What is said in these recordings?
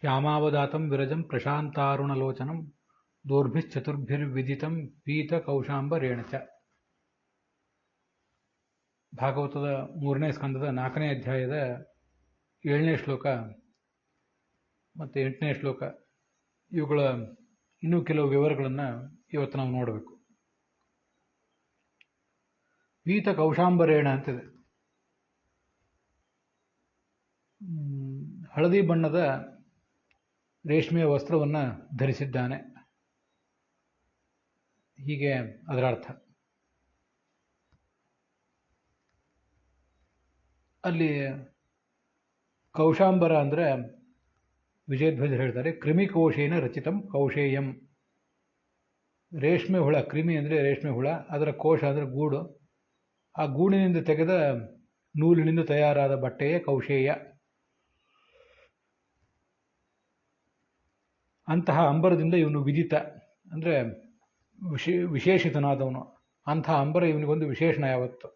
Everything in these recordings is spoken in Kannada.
ಶ್ಯಾಮಾವದಾತಂ ವಿರಜಂ ಪ್ರಶಾಂತಾರುಣಲೋಚನಂ ದೋರ್ಭಿಶ್ಚತುರ್ಭಿರ್ವಿದಿತಂ ಪೀತಕೌಶಾಂಬರೇಣ ಚ. ಭಾಗವತದ 3ನೇ ಸ್ಕಂದದ 4ನೇ ಅಧ್ಯಾಯದ 7ನೇ ಶ್ಲೋಕ ಮತ್ತು 8ನೇ ಶ್ಲೋಕ, ಇವುಗಳ ಇನ್ನೂ ಕೆಲವು ವಿವರಗಳನ್ನು ಇವತ್ತು ನಾವು ನೋಡಬೇಕು. ಪೀತ ಕೌಶಾಂಬರೇಣ ಅಂತಿದೆ. ಹಳದಿ ಬಣ್ಣದ ರೇಷ್ಮೆಯ ವಸ್ತ್ರವನ್ನು ಧರಿಸಿದ್ದಾನೆ, ಹೀಗೆ ಅದರ ಅರ್ಥ. ಅಲ್ಲಿ ಕೌಶಾಂಬರ ಅಂದರೆ ವಿಜಯಧ್ವಜರು ಹೇಳ್ತಾರೆ, ಕ್ರಿಮಿಕೋಶೇನ ರಚಿತಂ ಕೌಶೇಯಂ. ರೇಷ್ಮೆ ಹುಳ, ಕ್ರಿಮಿ ಅಂದರೆ ರೇಷ್ಮೆ ಹುಳ, ಅದರ ಕೋಶ ಅಂದರೆ ಗೂಡು, ಆ ಗೂಡಿನಿಂದ ತೆಗೆದ ನೂಲಿನಿಂದ ತಯಾರಾದ ಬಟ್ಟೆಯೇ ಕೌಶೇಯ. ಅಂತಹ ಅಂಬರದಿಂದ ಇವನು ವಿದಿತ ಅಂದರೆ ವಿಶೇಷಿತನಾದವನು. ಅಂತಹ ಅಂಬರ ಇವನಿಗೊಂದು ವಿಶೇಷಣ ಯಾವತ್ತು.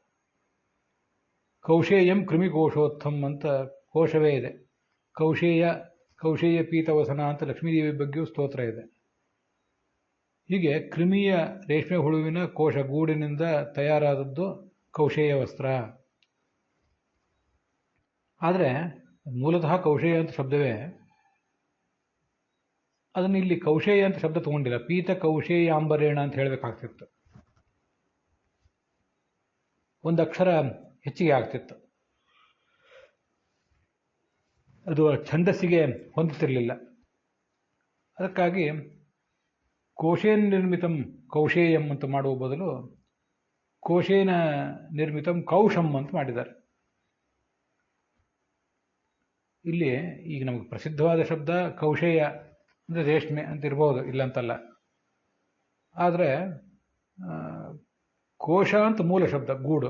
ಕೌಶೇಯಂ ಕ್ರಿಮಿಕೋಶೋತ್ಥಂ ಅಂತ ಕೋಶವೇ ಇದೆ. ಕೌಶೇಯ ಪೀತವಸನ ಅಂತ ಲಕ್ಷ್ಮೀದೇವಿ ಬಗ್ಗೆಯೂ ಸ್ತೋತ್ರ ಇದೆ. ಹೀಗೆ ಕ್ರಿಮಿಯ ರೇಷ್ಮೆ ಹುಳುವಿನ ಕೋಶ ಗೂಡಿನಿಂದ ತಯಾರಾದದ್ದು ಕೌಶೇಯ ವಸ್ತ್ರ. ಆದರೆ ಮೂಲತಃ ಕೌಶೇಯ ಅಂತ ಶಬ್ದವೇ, ಅದನ್ನು ಇಲ್ಲಿ ಕೌಶೇಯ ಅಂತ ಶಬ್ದ ತಗೊಂಡಿಲ್ಲ, ಪೀತ ಕೌಶೇಯಾಂಬರೇಣ ಅಂತ ಹೇಳಬೇಕಾಗ್ತಿತ್ತು. ಒಂದು ಅಕ್ಷರ ಹೆಚ್ಚಿಗೆ ಆಗ್ತಿತ್ತು, ಅದು ಛಂದಸ್ಸಿಗೆ ಹೊಂದುತ್ತಿರಲಿಲ್ಲ. ಅದಕ್ಕಾಗಿ ಕೋಶೇನ ನಿರ್ಮಿತಂ ಕೌಶೇಯಂ ಅಂತ ಮಾಡುವ ಬದಲು ಕೋಶೇನ ನಿರ್ಮಿತಂ ಕೌಶಂ ಅಂತ ಮಾಡಿದ್ದಾರೆ. ಇಲ್ಲಿ ಈಗ ನಮಗೆ ಪ್ರಸಿದ್ಧವಾದ ಶಬ್ದ ಕೌಶೇಯ ಅಂದರೆ ರೇಷ್ಮೆ ಅಂತ ಇರ್ಬೋದು, ಇಲ್ಲಂತಲ್ಲ. ಆದರೆ ಕೋಶ ಅಂತ ಮೂಲ ಶಬ್ದ ಗೂಡು,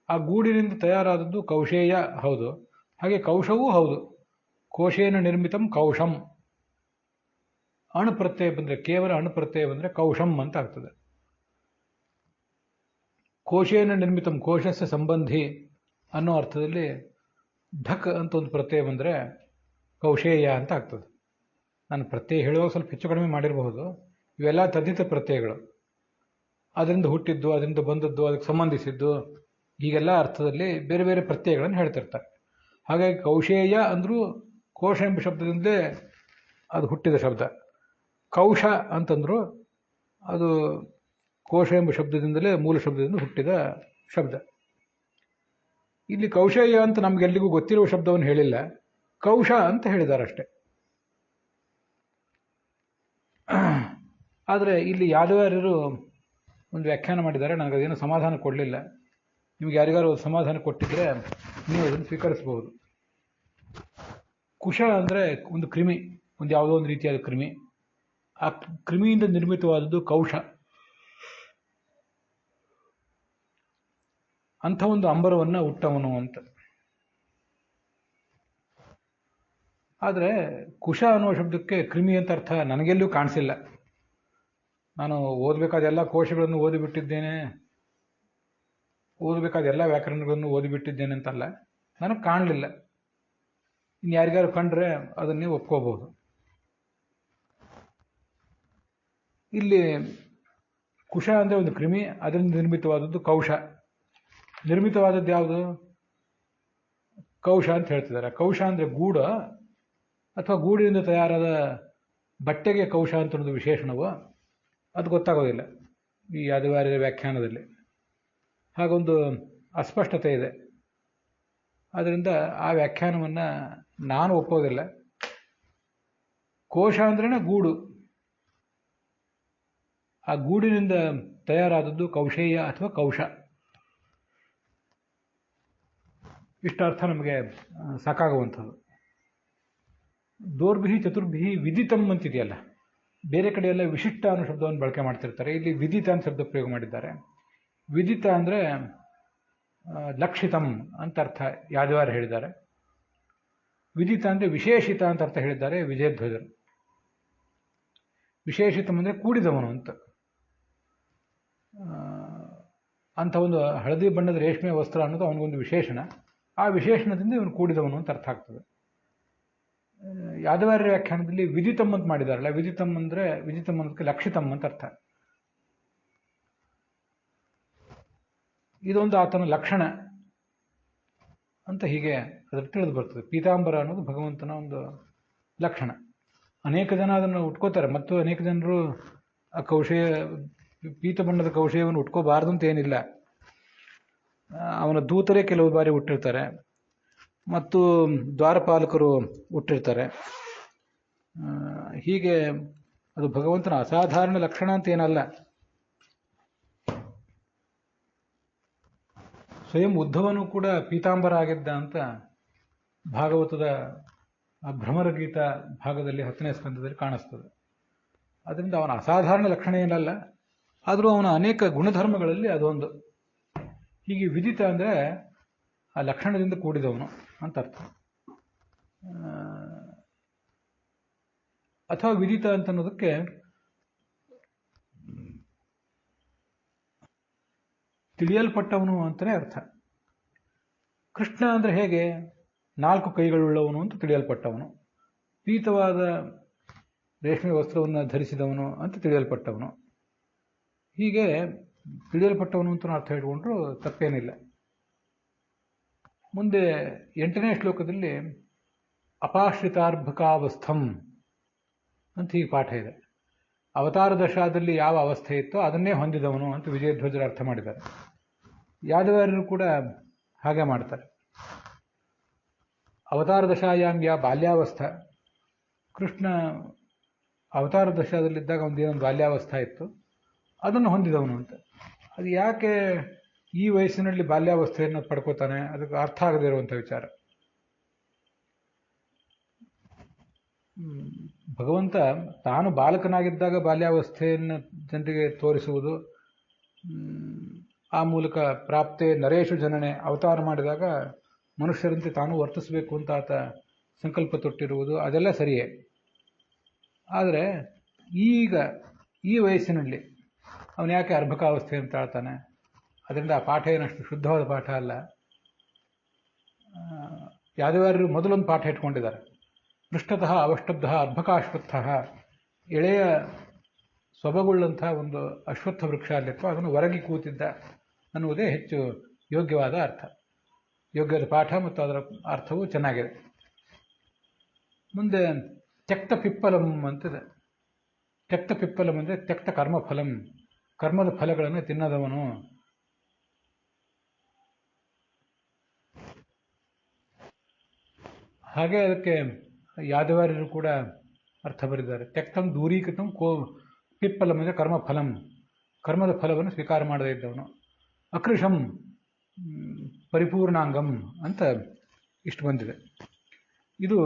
ಆ ಗೂಡಿನಿಂದ ತಯಾರಾದದ್ದು ಕೌಶೇಯ ಹೌದು, ಹಾಗೆ ಕೌಶವೂ ಹೌದು. ಕೋಶೇನ ನಿರ್ಮಿತಂ ಕೌಶಂ. ಅಣುಪ್ರತ್ಯಯ ಬಂದರೆ, ಕೇವಲ ಅಣುಪ್ರತ್ಯಯ ಬಂದರೆ ಕೌಶಂ ಅಂತ ಆಗ್ತದೆ. ಕೋಶೇನ ನಿರ್ಮಿತಂ ಕೋಶಸ್ಯ ಸಂಬಂಧಿ ಅನ್ನೋ ಅರ್ಥದಲ್ಲಿ ಢಕ್ ಅಂತ ಒಂದು ಪ್ರತ್ಯಯ ಬಂದರೆ ಕೌಶೇಯ ಅಂತ ಆಗ್ತದೆ. ನಾನು ಪ್ರತ್ಯಯ ಹೇಳುವಾಗ ಸ್ವಲ್ಪ ಹೆಚ್ಚು ಕಡಿಮೆ ಮಾಡಿರಬಹುದು. ಇವೆಲ್ಲ ತದ್ದಿತ ಪ್ರತ್ಯಯಗಳು, ಅದರಿಂದ ಹುಟ್ಟಿದ್ದು, ಅದರಿಂದ ಬಂದದ್ದು, ಅದಕ್ಕೆ ಸಂಬಂಧಿಸಿದ್ದು, ಹೀಗೆಲ್ಲ ಅರ್ಥದಲ್ಲಿ ಬೇರೆ ಬೇರೆ ಪ್ರತ್ಯಯಗಳನ್ನು ಹೇಳ್ತಿರ್ತಾರೆ. ಹಾಗಾಗಿ ಕೌಶೇಯ ಅಂದರೂ ಕೋಶ ಎಂಬ ಶಬ್ದದಿಂದಲೇ ಅದು ಹುಟ್ಟಿದ ಶಬ್ದ. ಕೌಶ ಅಂತಂದ್ರು ಅದು ಕೋಶ ಎಂಬ ಶಬ್ದದಿಂದಲೇ, ಮೂಲ ಶಬ್ದದಿಂದ ಹುಟ್ಟಿದ ಶಬ್ದ. ಇಲ್ಲಿ ಕೌಶೇಯ ಅಂತ ನಮಗೆಲ್ಲಿಗೂ ಗೊತ್ತಿರುವ ಶಬ್ದವನ್ನು ಹೇಳಿಲ್ಲ, ಕೌಶ ಅಂತ ಹೇಳಿದ್ದಾರೆ ಅಷ್ಟೆ. ಆದರೆ ಇಲ್ಲಿ ಯಾದವಾರ್ಯರು ಒಂದು ವ್ಯಾಖ್ಯಾನ ಮಾಡಿದ್ದಾರೆ, ನನಗದೇನು ಸಮಾಧಾನ ಕೊಡಲಿಲ್ಲ. ನಿಮಗೆ ಯಾರಿಗಾರು ಸಮಾಧಾನ ಕೊಟ್ಟಿದ್ರೆ ನೀವು ಅದನ್ನು ಸ್ವೀಕರಿಸಬಹುದು. ಕುಶ ಅಂದರೆ ಒಂದು ಕ್ರಿಮಿ, ಒಂದು ಯಾವುದೋ ಒಂದು ರೀತಿಯಾದ ಕ್ರಿಮಿ. ಆ ಕ್ರಿಮಿಯಿಂದ ನಿರ್ಮಿತವಾದದ್ದು ಕೌಶ. ಅಂಥ ಒಂದು ಅಂಬರವನ್ನು ಉಟ್ಟವನು ಅಂತ. ಆದರೆ ಕುಶ ಅನ್ನೋ ಶಬ್ದಕ್ಕೆ ಕ್ರಿಮಿ ಅಂತ ಅರ್ಥ ನನಗೆಲ್ಲೂ ಕಾಣಿಸಿಲ್ಲ. ನಾನು ಓದಬೇಕಾದ ಎಲ್ಲ ಕೋಶಗಳನ್ನು ಓದಿಬಿಟ್ಟಿದ್ದೇನೆ, ಓದಬೇಕಾದ ಎಲ್ಲ ವ್ಯಾಕರಣಗಳನ್ನು ಓದಿಬಿಟ್ಟಿದ್ದೇನೆ ಅಂತಲ್ಲ, ನನಗೆ ಕಾಣಲಿಲ್ಲ. ಇನ್ನು ಯಾರಿಗಾರು ಕಂಡ್ರೆ ಅದನ್ನೇ ಒಪ್ಕೋಬಹುದು. ಇಲ್ಲಿ ಕುಶ ಅಂದರೆ ಒಂದು ಕ್ರಿಮಿ, ಅದರಿಂದ ನಿರ್ಮಿತವಾದದ್ದು ಕೌಶ. ನಿರ್ಮಿತವಾದದ್ದು ಯಾವುದು? ಕೌಶ ಅಂತ ಹೇಳ್ತಿದ್ದಾರೆ. ಕೌಶ ಅಂದರೆ ಗೂಡ ಅಥವಾ ಗೂಡಿನಿಂದ ತಯಾರಾದ ಬಟ್ಟೆಗೆ ಕೌಶ ಅಂತ ಒಂದು ವಿಶೇಷಣವು, ಅದು ಗೊತ್ತಾಗೋದಿಲ್ಲ ಈ ಯಾದವಾರ್ಯರ ವ್ಯಾಖ್ಯಾನದಲ್ಲಿ. ಹಾಗೊಂದು ಅಸ್ಪಷ್ಟತೆ ಇದೆ. ಆದ್ದರಿಂದ ಆ ವ್ಯಾಖ್ಯಾನವನ್ನು ನಾನು ಒಪ್ಪೋದಿಲ್ಲ. ಕೋಶ ಅಂದ್ರೇ ಗೂಡು, ಆ ಗೂಡಿನಿಂದ ತಯಾರಾದದ್ದು ಕೌಶೇಯ ಅಥವಾ ಕೌಶ. ಇಷ್ಟ ಅರ್ಥ ನಮಗೆ ಸಾಕಾಗುವಂಥದ್ದು. ದೋರ್ಭಿ ಚತುರ್ಭಿ ವಿದಿತಂ ಅಂತಿದೆಯಲ್ಲ, ಬೇರೆ ಕಡೆಯೆಲ್ಲ ವಿಶಿಷ್ಟ ಅನ್ನೋ ಶಬ್ದವನ್ನು ಬಳಕೆ ಮಾಡ್ತಿರ್ತಾರೆ, ಇಲ್ಲಿ ವಿದಿತ ಅಂತ ಶಬ್ದ ಪ್ರಯೋಗ ಮಾಡಿದ್ದಾರೆ. ವಿದಿತ ಅಂದರೆ ಲಕ್ಷಿತಂ ಅಂತ ಅರ್ಥ ಯಾದವಾರ್ಯ ಹೇಳಿದ್ದಾರೆ. ವಿದಿತ ಅಂದರೆ ವಿಶೇಷಿತ ಅಂತ ಅರ್ಥ ಹೇಳಿದ್ದಾರೆ ವಿಜಯಧ್ವಜರು. ವಿಶೇಷಿತಂ ಅಂದರೆ ಕೂಡಿದವನು ಅಂತ. ಅಂಥ ಒಂದು ಹಳದಿ ಬಣ್ಣದ ರೇಷ್ಮೆ ವಸ್ತ್ರ ಅನ್ನೋದು ಅವನಿಗೊಂದು ವಿಶೇಷಣ. ಆ ವಿಶೇಷಣದಿಂದ ಇವನು ಕೂಡಿದವನು ಅಂತ ಅರ್ಥ ಆಗ್ತದೆ. ಯಾದವಾರ್ಯ ವ್ಯಾಖ್ಯಾನದಲ್ಲಿ ವಿದಿತಮ್ ಅಂತ ಮಾಡಿದಾರಲ್ಲ, ವಿದಿತಮ್ ಅನ್ನೋದಕ್ಕೆ ಲಕ್ಷಿತಮ್ ಅಂತ ಅರ್ಥ. ಇದೊಂದು ಆತನ ಲಕ್ಷಣ ಅಂತ ಹೀಗೆ ಅದಕ್ಕೆ ತಿಳಿದು ಬರ್ತದೆ. ಪೀತಾಂಬರ ಅನ್ನೋದು ಭಗವಂತನ ಒಂದು ಲಕ್ಷಣ. ಅನೇಕ ಜನ ಅದನ್ನು ಉಟ್ಕೋತಾರೆ, ಮತ್ತು ಅನೇಕ ಜನರು ಆ ಪೀತ ಬಣ್ಣದ ಕೌಶೇಯವನ್ನು ಉಟ್ಕೋಬಾರ್ದು ಅಂತ ಏನಿಲ್ಲ. ಅವನ ದೂತರೇ ಕೆಲವು ಬಾರಿ ಹುಟ್ಟಿರ್ತಾರೆ, ಮತ್ತು ದ್ವಾರಪಾಲಕರು ಹುಟ್ಟಿರ್ತಾರೆ. ಹೀಗೆ ಅದು ಭಗವಂತನ ಅಸಾಧಾರಣ ಲಕ್ಷಣ ಅಂತ ಏನಲ್ಲ. ಸ್ವಯಂ ಉದ್ಧವನು ಕೂಡ ಪೀತಾಂಬರ ಆಗಿದ್ದ ಅಂತ ಭಾಗವತದ ಭ್ರಮರಗೀತ ಭಾಗದಲ್ಲಿ 10ನೇ ಸ್ಕಂದದಲ್ಲಿ ಕಾಣಿಸ್ತದೆ. ಅದರಿಂದ ಅವನ ಅಸಾಧಾರಣ ಲಕ್ಷಣ ಏನಲ್ಲ, ಆದರೂ ಅವನ ಅನೇಕ ಗುಣಧರ್ಮಗಳಲ್ಲಿ ಅದೊಂದು. ಹೀಗೆ ವಿದಿತ ಅಂದರೆ ಆ ಲಕ್ಷಣದಿಂದ ಕೂಡಿದವನು ಅಂತ ಅರ್ಥ. ಅಥವಾ ವಿದಿತ ಅಂತ ಅನ್ನೋದಕ್ಕೆ ತಿಳಿಯಲ್ಪಟ್ಟವನು ಅಂತಲೇ ಅರ್ಥ. ಕೃಷ್ಣ ಅಂದರೆ ಹೇಗೆ? 4 ಕೈಗಳುಳ್ಳವನು ಅಂತ ತಿಳಿಯಲ್ಪಟ್ಟವನು. ಪೀತವಾದ ರೇಷ್ಮೆ ವಸ್ತ್ರವನ್ನು ಧರಿಸಿದವನು ಅಂತ ತಿಳಿಯಲ್ಪಟ್ಟವನು. ಹೀಗೆ ತಿಳಿಯಲ್ಪಟ್ಟವನು ಅಂತ ಅರ್ಥ ಇಟ್ಕೊಂಡ್ರು ತಪ್ಪೇನಿಲ್ಲ. ಮುಂದೆ 8ನೇ ಶ್ಲೋಕದಲ್ಲಿ ಅಪಾಶ್ರಿತಾರ್ಭಕಾವಸ್ಥಂ ಅಂತ ಹೀಗೆ ಪಾಠ ಇದೆ. ಅವತಾರ ದಶಾದಲ್ಲಿ ಯಾವ ಅವಸ್ಥೆ ಇತ್ತೋ ಅದನ್ನೇ ಹೊಂದಿದವನು ಅಂತ ವಿಜಯಧ್ವಜರು ಅರ್ಥ ಮಾಡಿದ್ದಾರೆ. ಯಾದವಾರ್ಯರು ಕೂಡ ಹಾಗೆ ಮಾಡ್ತಾರೆ. ಅವತಾರ ದಶಾಯಾಮ್ ಯಾ ಬಾಲ್ಯಾವಸ್ಥಾ, ಕೃಷ್ಣ ಅವತಾರ ದಶಾದಲ್ಲಿದ್ದಾಗ ಒಂದೇನೊಂದು ಬಾಲ್ಯಾವಸ್ಥಾ ಇತ್ತು, ಅದನ್ನು ಹೊಂದಿದವನು ಅಂತ. ಅದು ಯಾಕೆ ಈ ವಯಸ್ಸಿನಲ್ಲಿ ಬಾಲ್ಯಾವಸ್ಥೆಯನ್ನು ಪಡ್ಕೋತಾನೆ, ಅದಕ್ಕೆ ಅರ್ಥ ಆಗದೇ ಇರುವಂಥ ವಿಚಾರ. ಭಗವಂತ ತಾನು ಬಾಲಕನಾಗಿದ್ದಾಗ ಬಾಲ್ಯಾವಸ್ಥೆಯನ್ನು ಜನರಿಗೆ ತೋರಿಸುವುದು, ಆ ಮೂಲಕ ಪ್ರಾಪ್ತೆ ನರೇಶು ಜನನೆ ಅವತಾರ ಮಾಡಿದಾಗ ಮನುಷ್ಯರಂತೆ ತಾನು ವರ್ತಿಸಬೇಕು ಅಂತ ಆತ ಸಂಕಲ್ಪ ತೊಟ್ಟಿರುವುದು, ಅದೆಲ್ಲ ಸರಿಯೇ. ಆದರೆ ಈಗ ಈ ವಯಸ್ಸಿನಲ್ಲಿ ಅವನು ಯಾಕೆ ಅರ್ಭಕಾವಸ್ಥೆ ಅಂತ ಹೇಳ್ತಾನೆ? ಅದರಿಂದ ಆ ಪಾಠ ಏನಷ್ಟು ಶುದ್ಧವಾದ ಪಾಠ ಅಲ್ಲ. ಯಾದವಾರ್ಯರು ಮೊದಲೊಂದು ಪಾಠ ಇಟ್ಕೊಂಡಿದ್ದಾರೆ. ಪೃಷ್ಠತಃ ಅವಷ್ಟಬ್ಧ ಅರ್ಭಕಾಶ್ವತ್ಥ, ಎಳೆಯ ಸೊಬಗುಳ್ಳಂಥ ಒಂದು ಅಶ್ವತ್ಥ ವೃಕ್ಷ ಅಲ್ಲಿತ್ತು, ಅದನ್ನು ಹೊರಗಿ ಕೂತಿದ್ದ ಅನ್ನುವುದೇ ಹೆಚ್ಚು ಯೋಗ್ಯವಾದ ಅರ್ಥ, ಯೋಗ್ಯದ ಪಾಠ, ಮತ್ತು ಅದರ ಅರ್ಥವು ಚೆನ್ನಾಗಿದೆ. ಮುಂದೆ ತ್ಯಕ್ತ ಪಿಪ್ಪಲಂ ಅಂತಿದೆ. ತ್ಯಕ್ತ ಪಿಪ್ಪಲಂ ಅಂದರೆ ತ್ಯಕ್ತ ಕರ್ಮಫಲಂ, ಕರ್ಮದ ಫಲಗಳನ್ನು ತಿನ್ನದವನು. ಹಾಗೆ ಅದಕ್ಕೆ ಯಾದವಾರ್ಯರು ಕೂಡ ಅರ್ಥ ಬರೆದಿದ್ದಾರೆ. ತ್ಯಕ್ತಂ ದೂರೀಕೃತಂ ಪಿಪ್ಪಲಂ ಅಂದರೆ ಕರ್ಮಫಲಂ, ಕರ್ಮದ ಫಲವನ್ನು ಸ್ವೀಕಾರ ಮಾಡದೇ ಇದ್ದವನು. ಅಕೃಶಂ ಪರಿಪೂರ್ಣಾಂಗಂ ಅಂತ ಇಷ್ಟು ಬಂದಿದೆ. ಇದು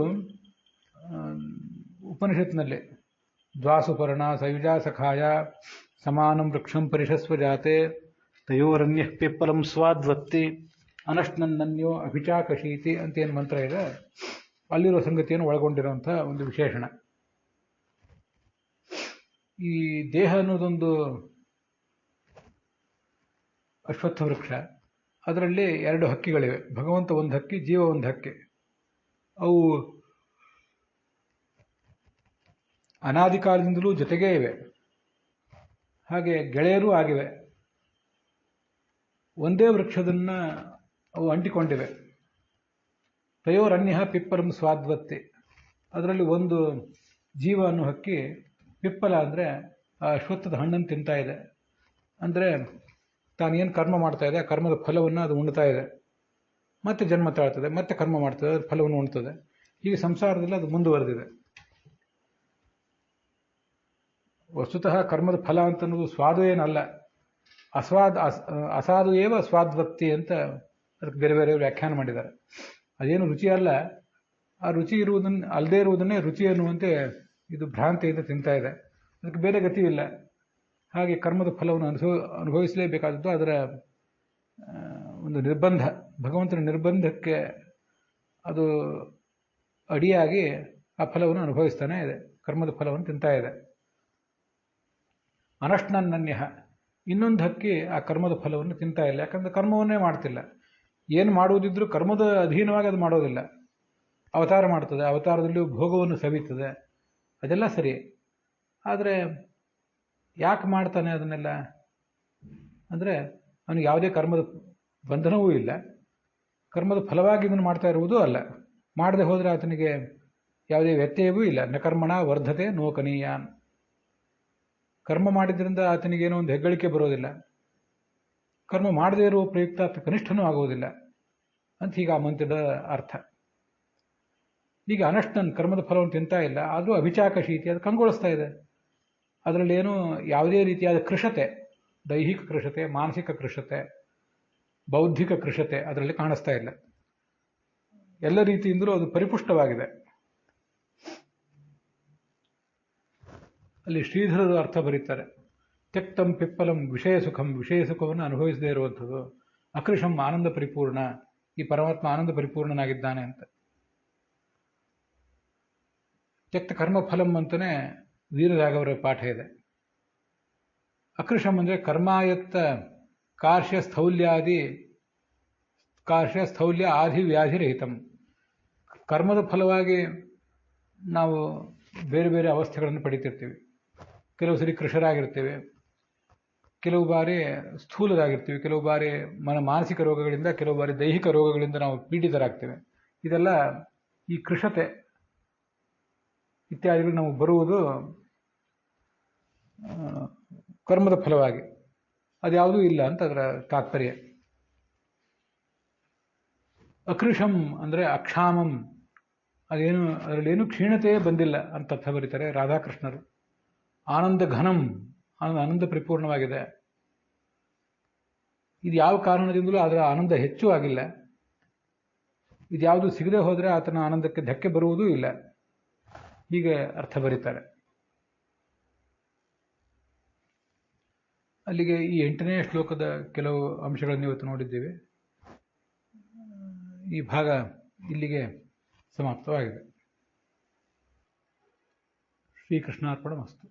ಉಪನಿಷತ್ನಲ್ಲಿ ದ್ವಾಸುಪರ್ಣ ಸಯುಜಾ ಸಖಾಯ ಸಮಾನಂ ವೃಕ್ಷಂ ಪರಿಷಸ್ವ ಜಾತೆ ತಯೋರನ್ಯ ಪಿಪ್ಪಲಂ ಸ್ವಾದ್ವತ್ತಿ ಅನಶ್ನನ್ನನ್ಯೋ ಅಭಿಚಾಕಶೀತಿ ಅಂತೇನು ಮಂತ್ರ ಇದೆ, ಅಲ್ಲಿರೋ ಸಂಗತಿಯನ್ನು ಒಳಗೊಂಡಿರುವಂಥ ಒಂದು ವಿಶೇಷಣ. ಈ ದೇಹ ಅನ್ನೋದೊಂದು ಅಶ್ವತ್ಥ ವೃಕ್ಷ, ಅದರಲ್ಲಿ 2 ಹಕ್ಕಿಗಳಿವೆ. ಭಗವಂತ ಒಂದು ಹಕ್ಕಿ, ಜೀವ ಒಂದು ಹಕ್ಕಿ. ಅವು ಅನಾದಿ ಕಾಲದಿಂದಲೂ ಜೊತೆಗೇ ಇವೆ, ಹಾಗೆ ಗೆಳೆಯರೂ ಆಗಿವೆ. ಒಂದೇ ವೃಕ್ಷದನ್ನು ಅವು ಅಂಟಿಕೊಂಡಿವೆ. ತಯೋರನ್ಯ ಪಿಪ್ಪಲಂ ಸ್ವಾದ್ವತ್ತಿ, ಅದರಲ್ಲಿ ಒಂದು ಜೀವ ಅನ್ನೋ ಹಕ್ಕಿ ಪಿಪ್ಪಲ ಅಂದರೆ ಆ ಅಶ್ವತ್ಥದ ಹಣ್ಣನ್ನು ತಿಂತಾ ಇದೆ. ಅಂದರೆ ತಾನೇನು ಕರ್ಮ ಮಾಡ್ತಾ ಇದೆ, ಆ ಕರ್ಮದ ಫಲವನ್ನು ಅದು ಉಣ್ತಾ ಇದೆ. ಮತ್ತೆ ಜನ್ಮ ತಾಳ್ತದೆ, ಮತ್ತೆ ಕರ್ಮ ಮಾಡ್ತದೆ, ಅದ್ರ ಫಲವನ್ನು ಉಣ್ತದೆ. ಹೀಗೆ ಸಂಸಾರದಲ್ಲಿ ಅದು ಮುಂದುವರೆದಿದೆ. ವಸ್ತುತಃ ಕರ್ಮದ ಫಲ ಅಂತನ್ನೋದು ಸ್ವಾದು ಏನಲ್ಲ, ಅಸಾಧು ಏವ ಸ್ವಾದ್ವತ್ತಿ ಅಂತ ಅದಕ್ಕೆ ಬೇರೆ ಬೇರೆ ವ್ಯಾಖ್ಯಾನ ಮಾಡಿದ್ದಾರೆ. ಅದೇನು ರುಚಿ ಅಲ್ಲ, ಆ ರುಚಿ ಇರುವುದನ್ನು ಅಲ್ಲದೇ ಇರುವುದನ್ನೇ ರುಚಿ ಅನ್ನುವಂತೆ ಇದು ಭ್ರಾಂತಿಯಿಂದ ತಿಂತಾ ಇದೆ. ಅದಕ್ಕೆ ಬೇರೆ ಗತಿಯಿಲ್ಲ. ಹಾಗೆ ಕರ್ಮದ ಫಲವನ್ನು ಅನುಭವಿಸಲೇಬೇಕಾದದ್ದು ಅದರ ಒಂದು ನಿರ್ಬಂಧ. ಭಗವಂತನ ನಿರ್ಬಂಧಕ್ಕೆ ಅದು ಅಡಿಯಾಗಿ ಆ ಫಲವನ್ನು ಅನುಭವಿಸ್ತಾನೆ ಇದೆ, ಕರ್ಮದ ಫಲವನ್ನು ತಿಂತಾ ಇದೆ. ಅನಶ್ನನ್ಯ, ಇನ್ನೊಂದು ಹಕ್ಕಿ ಆ ಕರ್ಮದ ಫಲವನ್ನು ತಿಂತಾ ಇಲ್ಲ, ಯಾಕಂದರೆ ಕರ್ಮವನ್ನೇ ಮಾಡ್ತಿಲ್ಲ. ಏನು ಮಾಡುವುದಿದ್ರೂ ಕರ್ಮದ ಅಧೀನವಾಗಿ ಅದು ಮಾಡೋದಿಲ್ಲ. ಅವತಾರ ಮಾಡ್ತದೆ, ಅವತಾರದಲ್ಲಿಯೂ ಭೋಗವನ್ನು ಸವಿತದೆ, ಅದೆಲ್ಲ ಸರಿ. ಆದರೆ ಯಾಕೆ ಮಾಡ್ತಾನೆ ಅದನ್ನೆಲ್ಲ ಅಂದರೆ ಅವನಿಗೆ ಯಾವುದೇ ಕರ್ಮದ ಬಂಧನವೂ ಇಲ್ಲ, ಕರ್ಮದ ಫಲವಾಗಿ ಇದನ್ನು ಮಾಡ್ತಾ ಇರುವುದೂ ಅಲ್ಲ. ಮಾಡದೆ ಹೋದರೆ ಆತನಿಗೆ ಯಾವುದೇ ವ್ಯತ್ಯಯವೂ ಇಲ್ಲ. ನ ಕರ್ಮಣ ವರ್ಧತೆ ನೋಕನೀಯಾನ್. ಕರ್ಮ ಮಾಡಿದ್ರಿಂದ ಆತನಿಗೇನೋ ಒಂದು ಹೆಗ್ಗಳಿಕೆ ಬರೋದಿಲ್ಲ, ಕರ್ಮ ಮಾಡದೇ ಇರುವ ಪ್ರಯುಕ್ತ ಆತ ಕನಿಷ್ಠನೂ ಆಗುವುದಿಲ್ಲ ಅಂತ ಹೀಗೆ ಆ ಮಂತ್ರದ ಅರ್ಥ. ಈಗ ಅನಷ್ಟನ್ ಕರ್ಮದ ಫಲವನ್ನು ತಿಂತಾ ಇಲ್ಲ, ಆದರೂ ಅಭಿಚಾಕ ಶೀತಿ ಅದು ಕಂಗೊಳಿಸ್ತಾ ಇದೆ. ಅದರಲ್ಲೇನೂ ಯಾವುದೇ ರೀತಿಯಾದ ಕೃಷತೆ, ದೈಹಿಕ ಕೃಷತೆ, ಮಾನಸಿಕ ಕೃಷತೆ, ಬೌದ್ಧಿಕ ಕೃಷತೆ ಅದರಲ್ಲಿ ಕಾಣಿಸ್ತಾ ಇಲ್ಲ. ಎಲ್ಲ ರೀತಿಯಿಂದಲೂ ಅದು ಪರಿಪುಷ್ಟವಾಗಿದೆ. ಅಲ್ಲಿ ಶ್ರೀಧರರು ಅರ್ಥ ಬರೀತಾರೆ, ತ್ಯಕ್ತಂ ಪಿಪ್ಪಲಂ ವಿಷಯ ಸುಖಂ, ವಿಷಯ ಸುಖವನ್ನು ಅನುಭವಿಸದೇ ಇರುವಂಥದ್ದು. ಅಕೃಷಂ ಆನಂದ ಪರಿಪೂರ್ಣ, ಈ ಪರಮಾತ್ಮ ಆನಂದ ಪರಿಪೂರ್ಣನಾಗಿದ್ದಾನೆ ಅಂತ. ತ್ಯಕ್ತ ಕರ್ಮಫಲಂ ಅಂತಲೇ ವೀರರಾಘವರ ಪಾಠ ಇದೆ. ಅಕೃಷಂ ಅಂದರೆ ಕರ್ಮಾಯತ್ತ ಕಾರ್ಶ್ಯ ಸ್ಥೌಲ್ಯ ಆಧಿ ವ್ಯಾಧಿರಹಿತಂ. ಕರ್ಮದ ಫಲವಾಗಿ ನಾವು ಬೇರೆ ಬೇರೆ ಅವಸ್ಥೆಗಳನ್ನು ಪಡಿತಿರ್ತೀವಿ. ಕೆಲವು ಸರಿ ಕೃಷರಾಗಿರ್ತೇವೆ, ಕೆಲವು ಬಾರಿ ಸ್ಥೂಲರಾಗಿರ್ತೀವಿ, ಕೆಲವು ಬಾರಿ ಮಾನಸಿಕ ರೋಗಗಳಿಂದ, ಕೆಲವು ಬಾರಿ ದೈಹಿಕ ರೋಗಗಳಿಂದ ನಾವು ಪೀಡಿತರಾಗ್ತೇವೆ. ಇದೆಲ್ಲ ಈ ಕೃಷತೆ ಇತ್ಯಾದಿಗಳು ನಮಗೆ ಬರುವುದು ಕರ್ಮದ ಫಲವಾಗಿ. ಅದ್ಯಾವುದೂ ಇಲ್ಲ ಅಂತ ಅದರ ತಾತ್ಪರ್ಯ. ಅಕೃಷಂ ಅಂದರೆ ಅಕ್ಷಾಮಂ, ಅದರಲ್ಲೇನು ಕ್ಷೀಣತೆಯೇ ಬಂದಿಲ್ಲ ಅಂತ ಅರ್ಥ ಬರೀತಾರೆ ರಾಧಾಕೃಷ್ಣರು. ಆನಂದ ಘನಂ, ಆನಂದ ಪರಿಪೂರ್ಣವಾಗಿದೆ. ಇದು ಯಾವ ಕಾರಣದಿಂದಲೂ ಅದರ ಆನಂದ ಹೆಚ್ಚು ಆಗಿಲ್ಲ. ಇದ್ಯಾವುದು ಸಿಗದೆ ಹೋದರೆ ಆತನ ಆನಂದಕ್ಕೆ ಧಕ್ಕೆ ಬರುವುದೂ ಇಲ್ಲ. ಹೀಗೆ ಅರ್ಥ ಬರೀತಾರೆ. ಅಲ್ಲಿಗೆ ಈ 8ನೇ ಶ್ಲೋಕದ ಕೆಲವು ಅಂಶಗಳನ್ನು ಇವತ್ತು ನೋಡಿದ್ದೇವೆ. ಈ ಭಾಗ ಇಲ್ಲಿಗೆ ಸಮಾಪ್ತವಾಗಿದೆ. ಶ್ರೀಕೃಷ್ಣಾರ್ಪಣಮಸ್ತು.